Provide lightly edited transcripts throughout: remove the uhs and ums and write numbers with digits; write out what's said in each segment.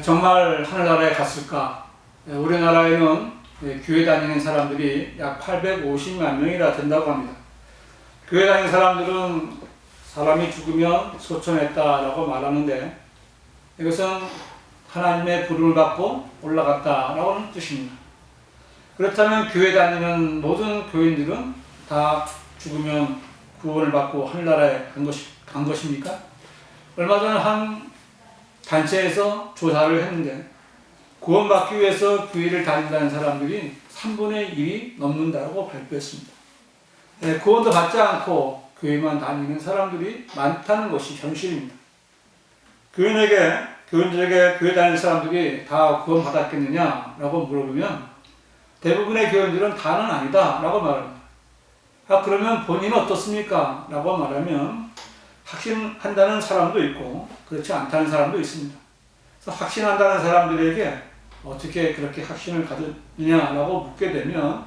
정말 하늘나라에 갔을까? 우리나라에는 교회 다니는 사람들이 약 850만 명이나 된다고 합니다. 교회 다니는 사람들은 사람이 죽으면 소천했다라고 말하는데, 이것은 하나님의 부름을 받고 올라갔다라는 뜻입니다. 그렇다면 교회 다니는 모든 교인들은 다 죽으면 구원을 받고 하늘나라에 간 것입니까? 얼마 전에 한 단체에서 조사를 했는데, 구원받기 위해서 교회를 다닌다는 사람들이 3분의 1이 넘는다고 발표했습니다. 구원도 받지 않고 교회만 다니는 사람들이 많다는 것이 현실입니다. 교인들에게 교회 다니는 사람들이 다 구원받았겠느냐라고 물어보면 대부분의 교인들은 다는 아니다 라고 말합니다. 그러면 본인은 어떻습니까? 라고 말하면 확신한다는 사람도 있고 그렇지 않다는 사람도 있습니다. 그래서 확신한다는 사람들에게 어떻게 그렇게 확신을 가졌느냐라고 묻게 되면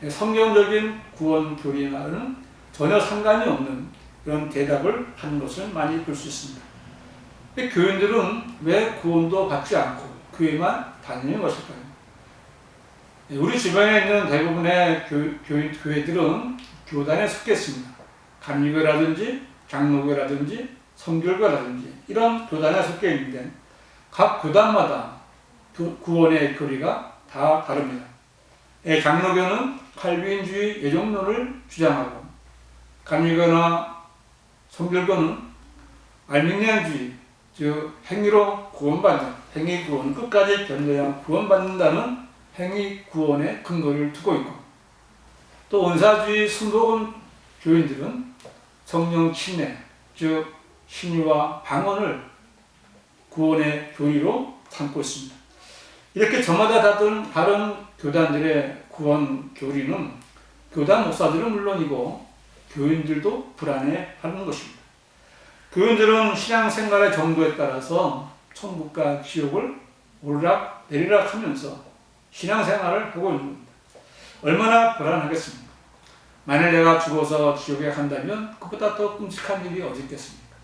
성경적인 구원 교리와는 전혀 상관이 없는 그런 대답을 하는 것을 많이 볼 수 있습니다. 교인들은 왜 구원도 받지 않고 교회만 다니는 것일까요? 우리 주변에 있는 대부분의 교회들은 교단에 속해 있습니다. 감리교라든지 장로교라든지 성결교라든지 이런 교단에 속해 있는데, 각 교단마다 구원의 교리가 다 다릅니다. 장로교는 칼빈주의 예정론을 주장하고, 감리교나 성결교는 알미니안주의, 즉 행위로 구원받는, 행위 구원 끝까지 견뎌야 구원받는다는 행위 구원의 근거를 두고 있고, 또 은사주의 순복음 교인들은 성령 침례, 즉 신유와 방언을 구원의 교리로 삼고 있습니다. 이렇게 저마다 다른 교단들의 구원 교리는 교단 목사들은 물론이고 교인들도 불안해하는 것입니다. 교인들은 신앙생활의 정도에 따라서 천국과 지옥을 오르락 내리락 하면서 신앙생활을 하고 있는 겁니다. 얼마나 불안하겠습니까? 만일 내가 죽어서 지옥에 간다면 그보다 더 끔찍한 일이 어디 있겠습니까?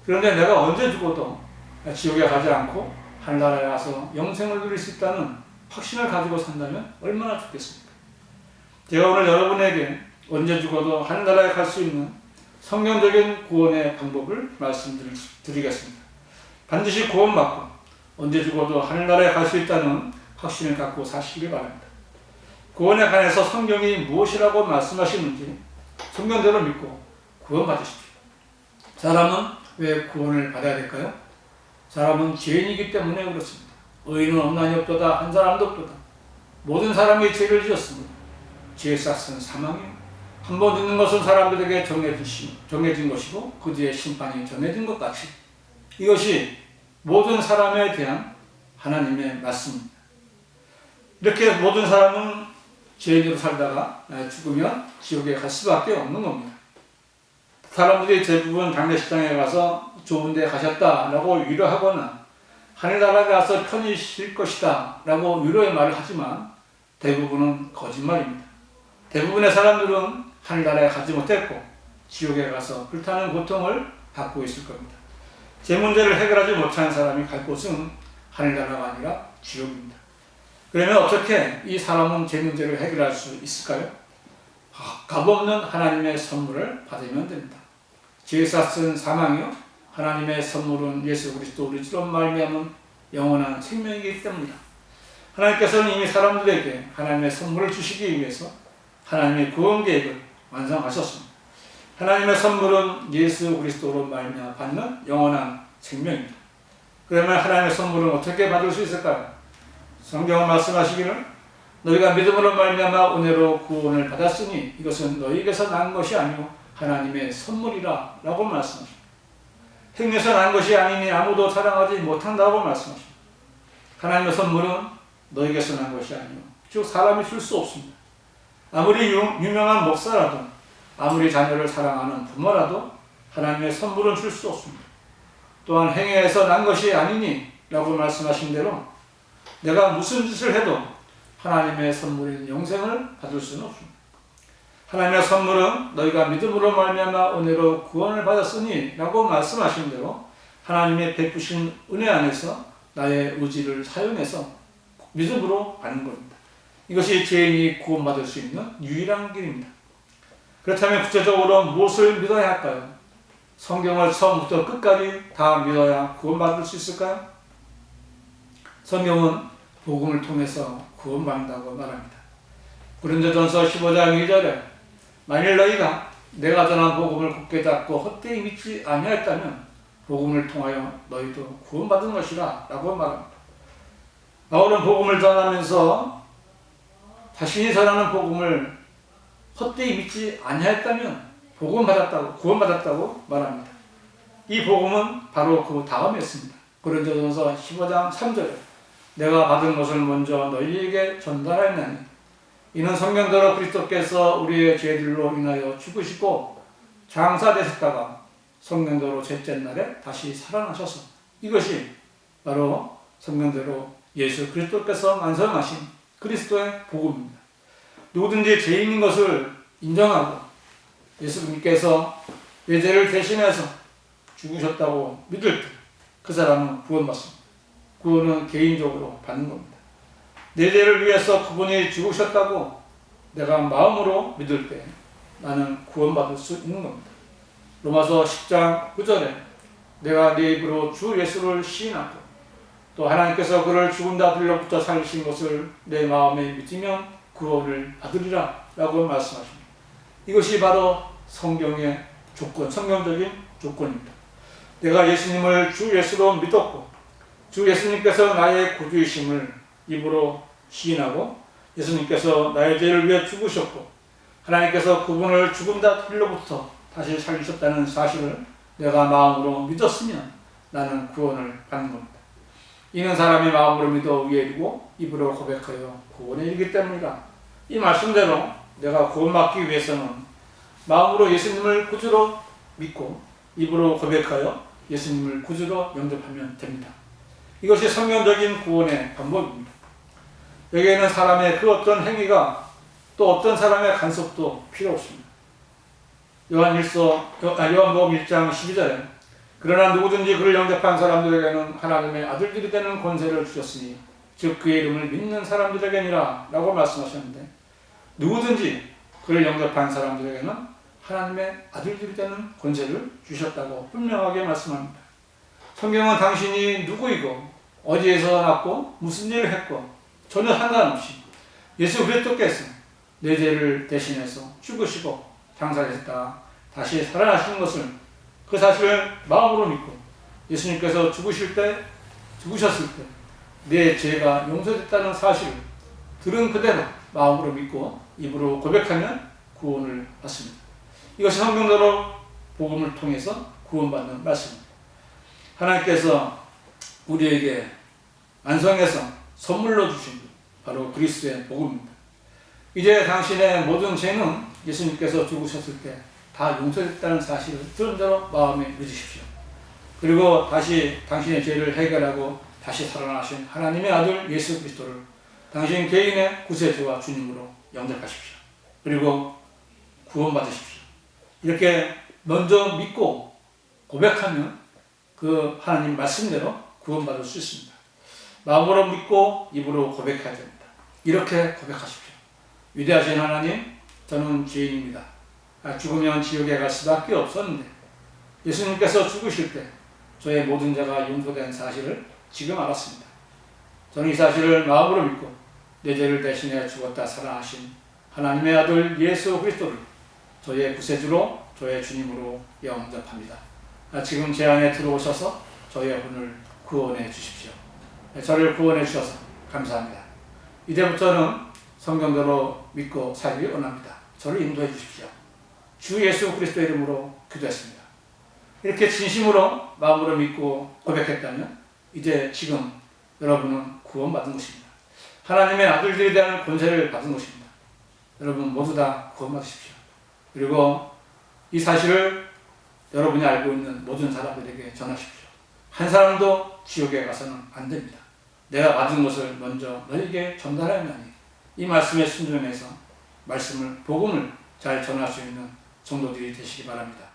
그런데 내가 언제 죽어도 지옥에 가지 않고 하늘나라에 가서 영생을 누릴 수 있다는 확신을 가지고 산다면 얼마나 좋겠습니까? 제가 오늘 여러분에게 언제 죽어도 하늘나라에 갈 수 있는 성경적인 구원의 방법을 말씀드리겠습니다. 반드시 구원받고 언제 죽어도 하늘나라에 갈 수 있다는 확신을 갖고 사시기 바랍니다. 구원에 관해서 성경이 무엇이라고 말씀하시는지 성경대로 믿고 구원받으십시오. 사람은 왜 구원을 받아야 될까요? 사람은 죄인이기 때문에 그렇습니다. 의인은 없나니 없도다, 한 사람도 없도다. 모든 사람이 죄를 지었습니다. 죄의 싹은 사망이에요. 한 번 죽는 것은 사람들에게 정해진 것이고 그 뒤에 심판이 정해진 것 같이, 이것이 모든 사람에 대한 하나님의 말씀입니다. 이렇게 모든 사람은 죄인으로 살다가 죽으면 지옥에 갈 수밖에 없는 겁니다. 사람들이 대부분 장례식장에 가서 좋은 데 가셨다라고 위로하거나 하늘나라에 가서 편히 쉴 것이다 라고 위로의 말을 하지만 대부분은 거짓말입니다. 대부분의 사람들은 하늘나라에 가지 못했고 지옥에 가서 불타는 고통을 받고 있을 겁니다. 제 문제를 해결하지 못한 사람이 갈 곳은 하늘나라가 아니라 지옥입니다. 그러면 어떻게 이 사람은 제 문제를 해결할 수 있을까요? 값없는 하나님의 선물을 받으면 됩니다. 죄의 싹은 사망이요, 하나님의 선물은 예수 그리스도 우리 주로 말미암은 영원한 생명이기 때문이다. 하나님께서는 이미 사람들에게 하나님의 선물을 주시기 위해서 하나님의 구원 계획을 완성하셨습니다. 하나님의 선물은 예수 그리스도로 말미암아 받는 영원한 생명입니다. 그러면 하나님의 선물은 어떻게 받을 수 있을까요? 성경은 말씀하시기를 너희가 믿음으로 말미암아 은혜로 구원을 받았으니 이것은 너희에게서 난 것이 아니요 하나님의 선물이라 라고 말씀하십니다. 행위에서 난 것이 아니니 아무도 자랑하지 못한다고 말씀하십니다. 하나님의 선물은 너희에게서 난 것이 아니요, 즉 사람이 줄 수 없습니다. 아무리 유명한 목사라도, 아무리 자녀를 사랑하는 부모라도 하나님의 선물은 줄 수 없습니다. 또한 행위에서 난 것이 아니니 라고 말씀하신 대로 내가 무슨 짓을 해도 하나님의 선물인 영생을 받을 수는 없습니다. 하나님의 선물은 너희가 믿음으로 말미암아 은혜로 구원을 받았으니 라고 말씀하신 대로 하나님의 베푸신 은혜 안에서 나의 의지를 사용해서 믿음으로 받는 겁니다. 이것이 죄인이 구원받을 수 있는 유일한 길입니다. 그렇다면 구체적으로 무엇을 믿어야 할까요? 성경을 처음부터 끝까지 다 믿어야 구원받을 수 있을까요? 성경은 복음을 통해서 구원받는다고 말합니다. 고린도전서 15장 2절에 만일 너희가 내가 전한 복음을 굳게 잡고 헛되이 믿지 아니하였다면 복음을 통하여 너희도 구원받은 것이라 라고 말합니다. 바울은 복음을 전하면서 자신이 전하는 복음을 헛되이 믿지 아니하였다면 구원받았다고 말합니다. 이 복음은 바로 그 다음이었습니다. 고린도전서 15장 3절에 내가 받은 것을 먼저 너희에게 전달하였나니 이는 성경대로 그리스도께서 우리의 죄들로 인하여 죽으시고 장사되셨다가 성경대로 셋째 날에 다시 살아나셔서 이것이 바로 성경대로 예수 그리스도께서 완성하신 그리스도의 복음입니다. 누구든지 죄인인 것을 인정하고 예수님께서 내 죄를 대신해서 죽으셨다고 믿을 때 그 사람은 구원받습니다. 구원은 개인적으로 받는 겁니다. 내 죄를 위해서 그분이 죽으셨다고 내가 마음으로 믿을 때 나는 구원받을 수 있는 겁니다. 로마서 10장 9절에 내가 내 입으로 주 예수를 시인하고 또 하나님께서 그를 죽은 자들로부터 살리신 것을 내 마음에 믿으면 구원을 받으리라 라고 말씀하십니다. 이것이 바로 성경의 조건, 성경적인 조건입니다. 내가 예수님을 주 예수로 믿었고 주 예수님께서 나의 구주이심을 입으로 시인하고 예수님께서 나의 죄를 위해 죽으셨고 하나님께서 그분을 죽은 자들로부터 다시 살리셨다는 사실을 내가 마음으로 믿었으면 나는 구원을 받는 겁니다. 이는 사람이 마음으로 믿어 의에 이르고 입으로 고백하여 구원에 이르기 때문이라. 이 말씀대로 내가 구원받기 위해서는 마음으로 예수님을 구주로 믿고 입으로 고백하여 예수님을 구주로 영접하면 됩니다. 이것이 성경적인 구원의 방법입니다. 여기에는 사람의 그 어떤 행위가 또 어떤 사람의 간섭도 필요 없습니다. 요한복음 1장 12절에 그러나 누구든지 그를 영접한 사람들에게는 하나님의 아들들이 되는 권세를 주셨으니 즉 그의 이름을 믿는 사람들에게니라 라고 말씀하셨는데 누구든지 그를 영접한 사람들에게는 하나님의 아들들이 되는 권세를 주셨다고 분명하게 말씀합니다. 성경은 당신이 누구이고 어디에서 났고 무슨 일을 했고 전혀 상관없이 예수 그리스도께서 내 죄를 대신해서 죽으시고 장사되셨다가 다시 살아나시는 것을 그 사실을 마음으로 믿고 예수님께서 죽으셨을 때 내 죄가 용서됐다는 사실을 들은 그대로 마음으로 믿고 입으로 고백하면 구원을 받습니다. 이것이 성경대로 복음을 통해서 구원받는 말씀입니다. 하나님께서 우리에게 완성해서 선물로 주신 바로 그리스도의 복음입니다. 이제 당신의 모든 죄는 예수님께서 죽으셨을 때 다 용서됐다는 사실을 들은 대로 마음에 믿으십시오. 그리고 다시 당신의 죄를 해결하고 다시 살아나신 하나님의 아들 예수 그리스도를 당신 개인의 구세주와 주님으로 영접하십시오. 그리고 구원받으십시오. 이렇게 먼저 믿고 고백하면 그 하나님 말씀대로 구원받을 수 있습니다. 마음으로 믿고 입으로 고백해야 됩니다. 이렇게 고백하십시오. 위대하신 하나님, 저는 죄인입니다. 죽으면 지옥에 갈 수밖에 없었는데 예수님께서 죽으실 때 저의 모든 죄가 용서된 사실을 지금 알았습니다. 저는 이 사실을 마음으로 믿고 내 죄를 대신해 죽었다 살아나신 하나님의 아들 예수 그리스도를 저의 구세주로 저의 주님으로 영접합니다. 지금 제 안에 들어오셔서 저의 혼을 구원해 주십시오. 저를 구원해 주셔서 감사합니다. 이제부터는 성경대로 믿고 살기 원합니다. 저를 인도해 주십시오. 주 예수 그리스도의 이름으로 기도했습니다. 이렇게 진심으로 마음으로 믿고 고백했다면 이제 지금 여러분은 구원받은 것입니다. 하나님의 아들들에 대한 권세를 받은 것입니다. 여러분 모두 다 구원받으십시오. 그리고 이 사실을 여러분이 알고 있는 모든 사람들에게 전하십시오. 한 사람도 지옥에 가서는 안 됩니다. 내가 받은 것을 먼저 너에게 전달하였나니 이 말씀에 순종해서 복음을 잘 전할 수 있는 성도들이 되시기 바랍니다.